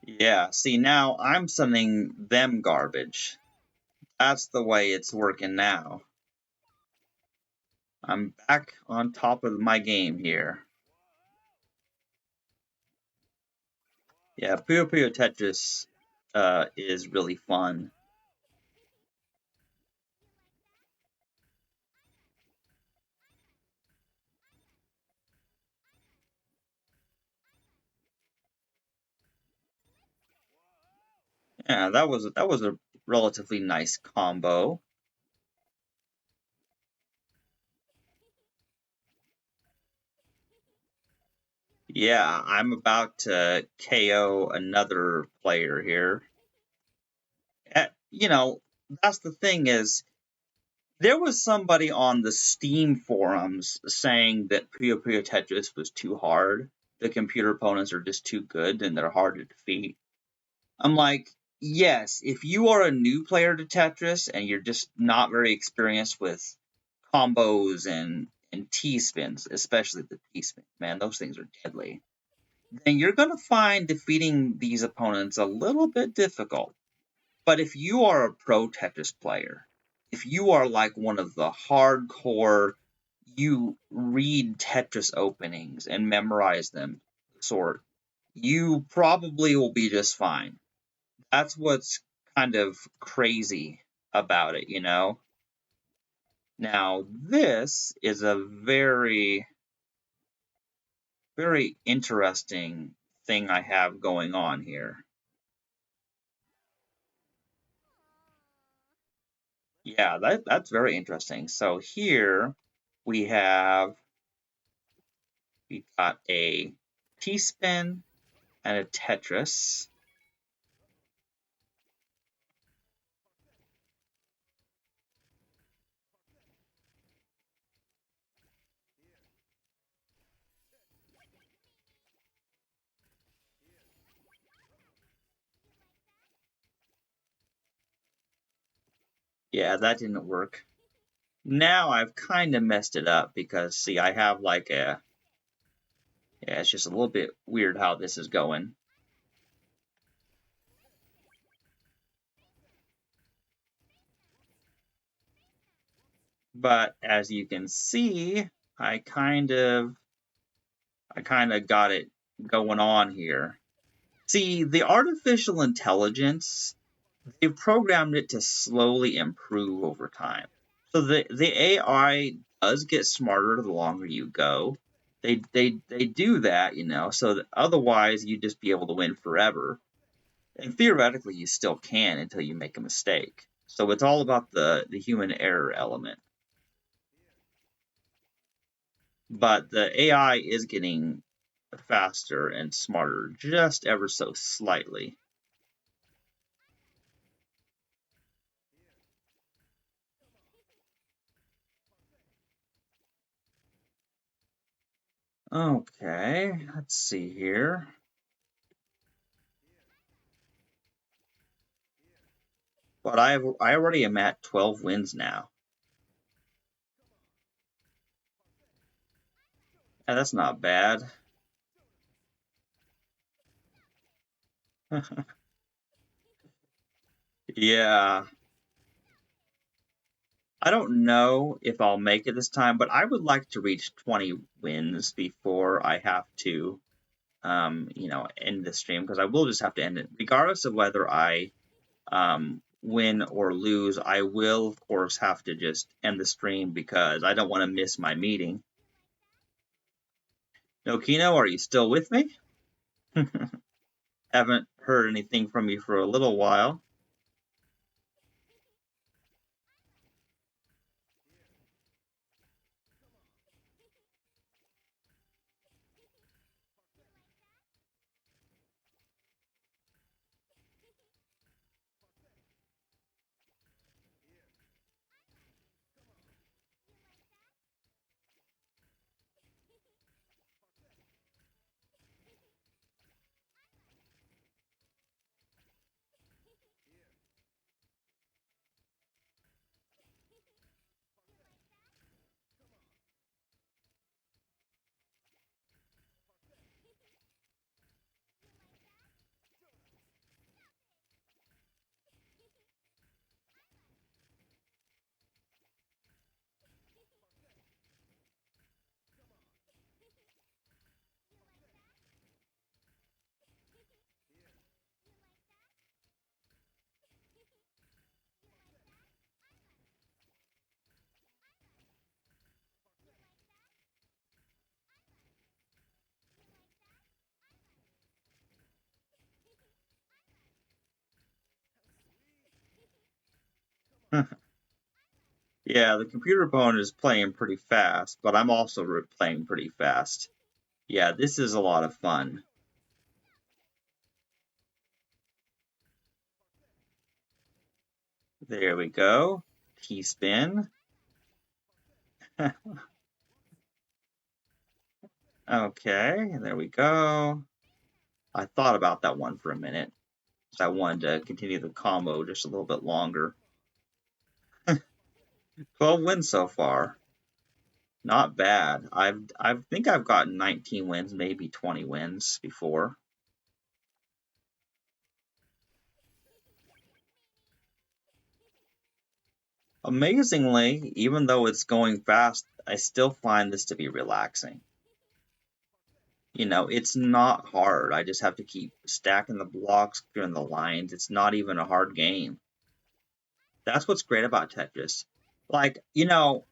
Yeah, see, now I'm sending them garbage. That's the way it's working now. I'm back on top of my game here. Yeah, Puyo Tetris is really fun. Yeah, that was a relatively nice combo. Yeah, I'm about to KO another player here. That's the thing is, there was somebody on the Steam forums saying that Puyo Tetris was too hard. The computer opponents are just too good and they're hard to defeat. I'm like, yes, if you are a new player to Tetris and you're just not very experienced with combos and T spins, especially the T spin, man, those things are deadly. Then you're gonna find defeating these opponents a little bit difficult. But if you are a pro Tetris player, if you are like one of the hardcore, you read Tetris openings and memorize them, sort, you probably will be just fine. That's what's kind of crazy about it. Now, this is a very, very interesting thing I have going on here. Yeah, that's very interesting. So here we have we got a T-spin and a Tetris. Yeah, that didn't work. Now I've kind of messed it up because see, I have like yeah, it's just a little bit weird how this is going. But as you can see, I kind of got it going on here. See, the artificial intelligence, they've programmed it to slowly improve over time. So the AI does get smarter the longer you go. They do that, so that otherwise you'd just be able to win forever. And theoretically you still can until you make a mistake. So it's all about the human error element. But the AI is getting faster and smarter just ever so slightly. Okay, let's see here. But I already am at 12 wins now. Yeah, that's not bad. Yeah. I don't know if I'll make it this time, but I would like to reach 20 wins before I have to end the stream because I will just have to end it. Regardless of whether I win or lose, I will of course have to just end the stream because I don't want to miss my meeting. Nokino, are you still with me? Haven't heard anything from you for a little while. Yeah, the computer opponent is playing pretty fast, but I'm also playing pretty fast. Yeah, this is a lot of fun. There we go. T-spin. Okay, there we go. I thought about that one for a minute. I wanted to continue the combo just a little bit longer. 12 wins so far. Not bad. I think I've gotten 19 wins, maybe 20 wins before. Amazingly, even though it's going fast, I still find this to be relaxing. You know, it's not hard. I just have to keep stacking the blocks, clearing the lines. It's not even a hard game. That's what's great about Tetris. Like, you know,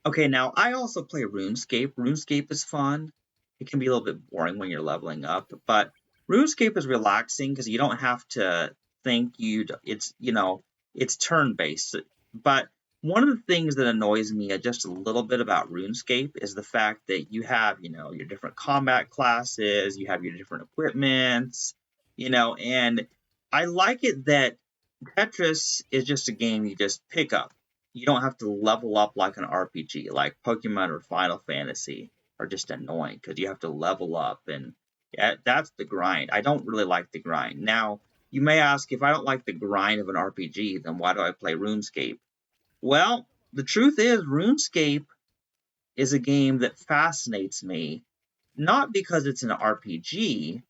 okay, now I also play RuneScape. RuneScape is fun. It can be a little bit boring when you're leveling up, but RuneScape is relaxing because you don't have to think it's, you know, it's turn-based. But one of the things that annoys me just a little bit about RuneScape is the fact that you have, you know, your different combat classes, you have your different equipments, you know, and I like it that Tetris is just a game you just pick up. You don't have to level up like an RPG, like Pokemon or Final Fantasy are just annoying because you have to level up, and yeah, that's the grind. I don't really like the grind. Now, you may ask, if I don't like the grind of an RPG, then why do I play RuneScape? Well, the truth is, RuneScape is a game that fascinates me, not because it's an RPG,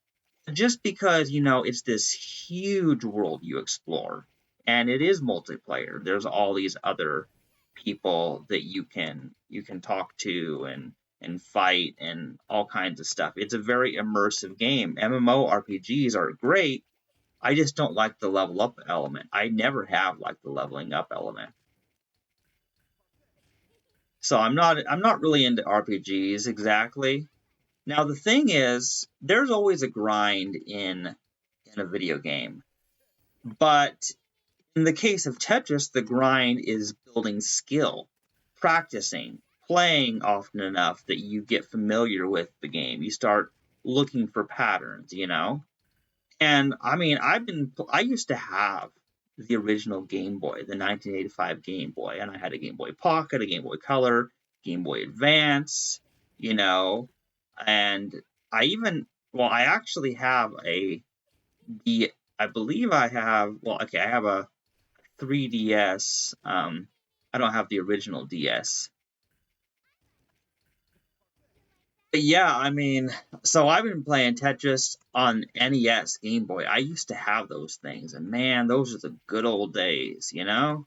just because, you know, it's this huge world you explore, and it is multiplayer. There's all these other people that you can talk to and fight and all kinds of stuff. It's a very immersive game. MMORPGs are great. I just don't like the level up element. I never have liked the leveling up element. So I'm not really into RPGs exactly. Now the thing is, there's always a grind in a video game. But in the case of Tetris, the grind is building skill, practicing, playing often enough that you get familiar with the game. You start looking for patterns, you know? And I mean, I used to have the original Game Boy, the 1985 Game Boy, and I had a Game Boy Pocket, a Game Boy Color, Game Boy Advance, you know, and I actually have the I believe I have, well, okay, I have a 3DS. I don't have the original DS. But yeah, I mean, so I've been playing Tetris on NES, Game Boy. I used to have those things, and man, those are the good old days, you know?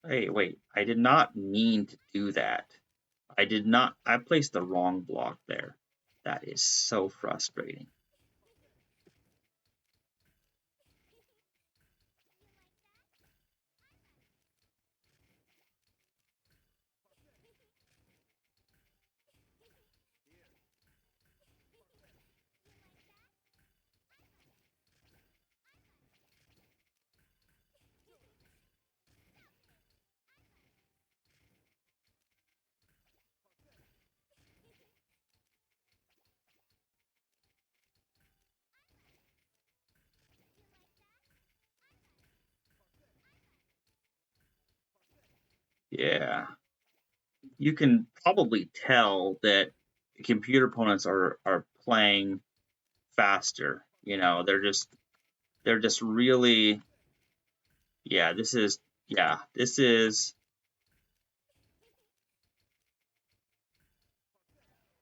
Hey, wait, I did not mean to do that. I did not, I placed the wrong block there. That is so frustrating. Yeah. You can probably tell that the computer opponents are playing faster. You know, they're just really, yeah, this is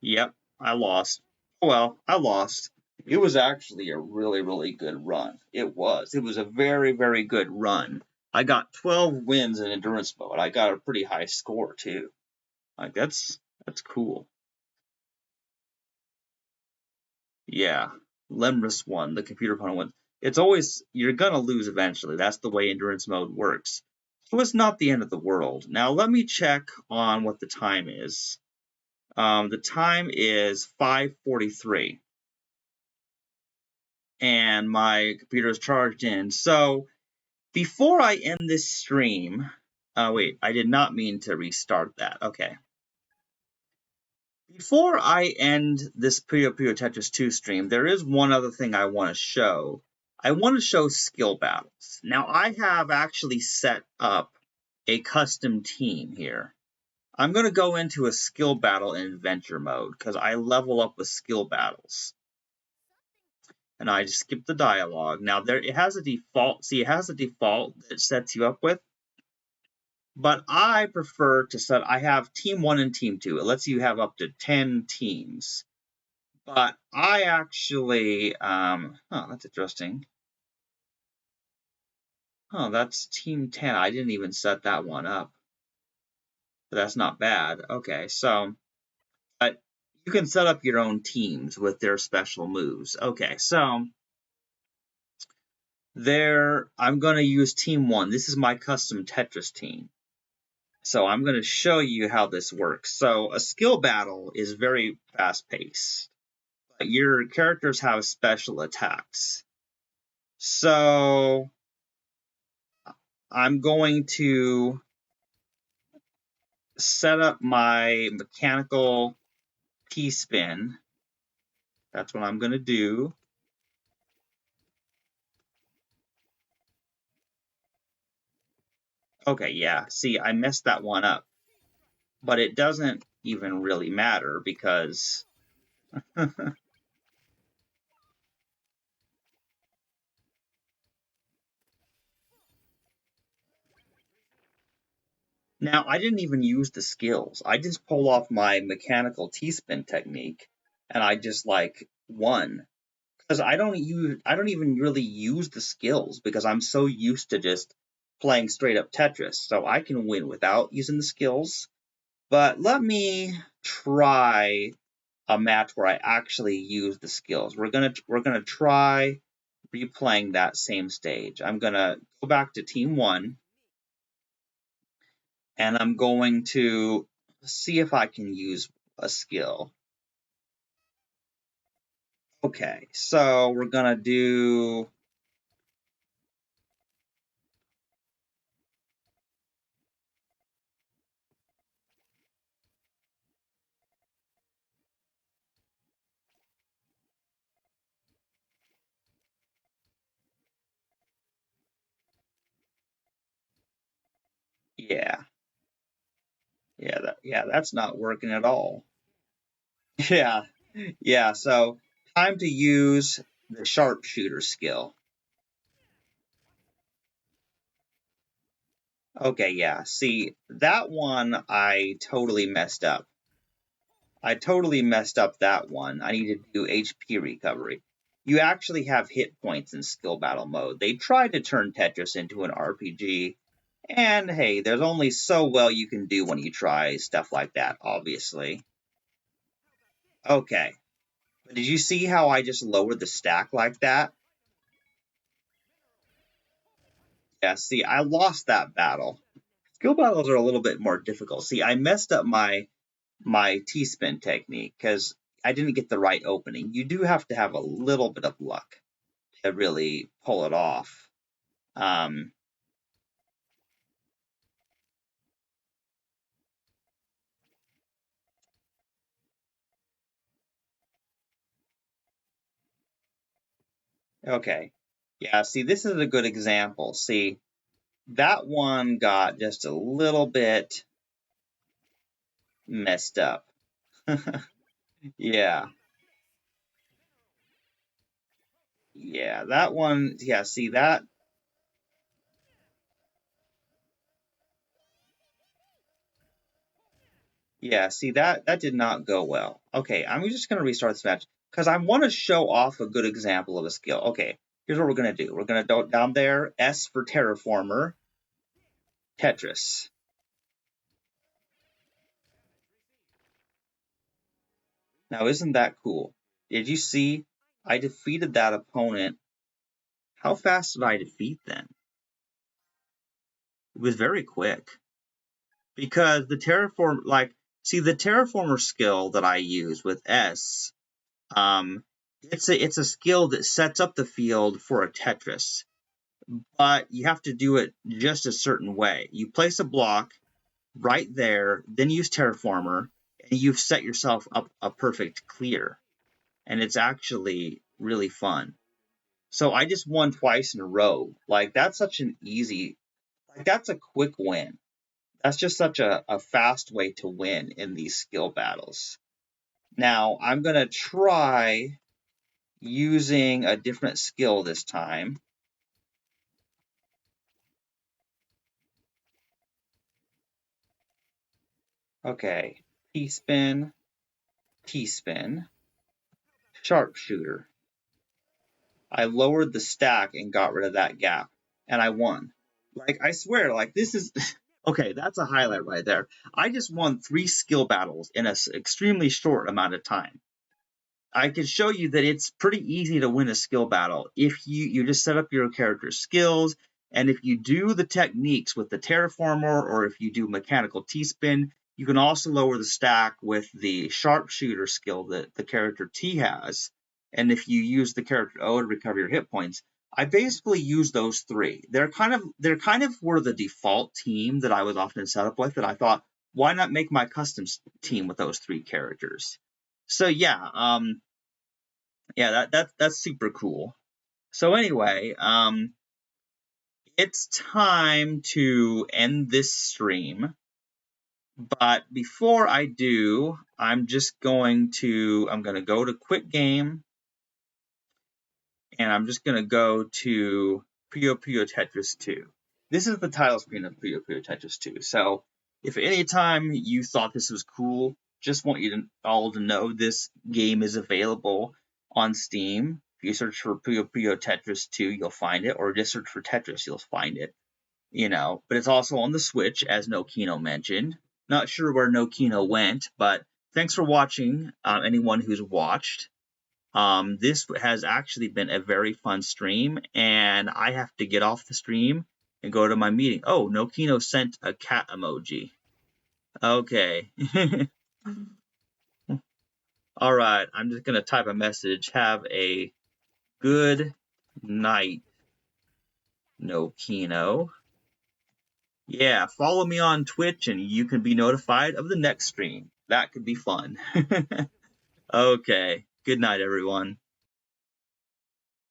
yep, I lost. Oh, well, I lost. It was actually a really, really good run. It was. It was a very, very good run. I got 12 wins in endurance mode. I got a pretty high score too. Like that's cool. Yeah. Lemris won. The computer opponent won. It's always, you're gonna lose eventually. That's the way endurance mode works. So it's not the end of the world. Now let me check on what the time is. The time is 5:43, and my computer is charged in. So before I end this stream, wait, I did not mean to restart that. Okay. Before I end this Puyo Tetris 2 stream, there is one other thing I want to show. I want to show skill battles. Now, I have actually set up a custom team here. I'm going to go into a skill battle in adventure mode because I level up with skill battles. And I just skip the dialogue. Now, it has a default. See, it has a default that it sets you up with. But I prefer to set, I have team 1 and team 2. It lets you have up to 10 teams. But I actually, that's interesting. Oh, that's team 10. I didn't even set that one up. But that's not bad. Okay, so, but you can set up your own teams with their special moves. Okay, so, I'm going to use team 1. This is my custom Tetris team. So I'm going to show you how this works. So a skill battle is very fast-paced. Your characters have special attacks. So I'm going to set up my mechanical T-spin. That's what I'm going to do. Okay, yeah, see, I messed that one up. But it doesn't even really matter because now, I didn't even use the skills. I just pulled off my mechanical T-spin technique, and I just like won. Because I don't even really use the skills because I'm so used to just playing straight up Tetris. So I can win without using the skills. But let me try a match where I actually use the skills. We're gonna try replaying that same stage. I'm gonna go back to team 1. And I'm going to see if I can use a skill. Okay, so we're gonna do, yeah, that's not working at all. Yeah, yeah, so time to use the sharpshooter skill. Okay, yeah, see, that one I totally messed up. I totally messed up that one. I need to do HP recovery. You actually have hit points in skill battle mode. They tried to turn Tetris into an RPG, and hey, there's only so well you can do when you try stuff like that, obviously. Okay, but did you see how I just lowered the stack like that? Yeah, see, I lost that battle. Skill battles are a little bit more difficult. See, I messed up my T-spin technique because I didn't get the right opening. You do have to have a little bit of luck to really pull it off. Okay. Yeah, see, this is a good example. See, that one got just a little bit messed up. Yeah. Yeah, that one, yeah, see that? Yeah, see that did not go well. Okay, I'm just going to restart this match because I want to show off a good example of a skill. Okay, here's what we're going to do. We're going to go down there, S for Terraformer, Tetris. Now, isn't that cool? Did you see? I defeated that opponent. How fast did I defeat them? It was very quick. Because the Terraform, like, See, the terraformer skill that I use with S, it's a skill that sets up the field for a Tetris, but you have to do it just a certain way. You place a block right there, then use terraformer, and you've set yourself up a perfect clear. And it's actually really fun. So I just won twice in a row. Like, that's such an easy, like, that's a quick win. That's just such a fast way to win in these skill battles. Now, I'm going to try using a different skill this time. Okay, T-spin, T-spin, sharpshooter. I lowered the stack and got rid of that gap, and I won. Like, I swear, like, this is... Okay, that's a highlight right there. I just won 3 skill battles in an extremely short amount of time. I can show you that it's pretty easy to win a skill battle if you just set up your character's skills, and if you do the techniques with the terraformer, or if you do mechanical T-spin, you can also lower the stack with the sharpshooter skill that the character T has. And if you use the character O to recover your hit points, I basically use those 3. They're kind of were the default team that I was often set up with, that I thought, why not make my custom team with those 3 characters? So yeah, that's super cool. So anyway, it's time to end this stream. But before I do, I'm going to go to Quit Game, and I'm just going to go to Puyo Tetris 2. This is the title screen of Puyo Tetris 2. So if at any time you thought this was cool, just want you all to know this game is available on Steam. If you search for Puyo Tetris 2, you'll find it, or just search for Tetris, you'll find it. But it's also on the Switch, as Nokino mentioned. Not sure where Nokino went, but thanks for watching, anyone who's watched. This has actually been a very fun stream, and I have to get off the stream and go to my meeting. Oh, Nokino sent a cat emoji. Okay. All right, I'm just going to type a message. Have a good night, Nokino. Yeah, follow me on Twitch and you can be notified of the next stream. That could be fun. Okay, good night, everyone.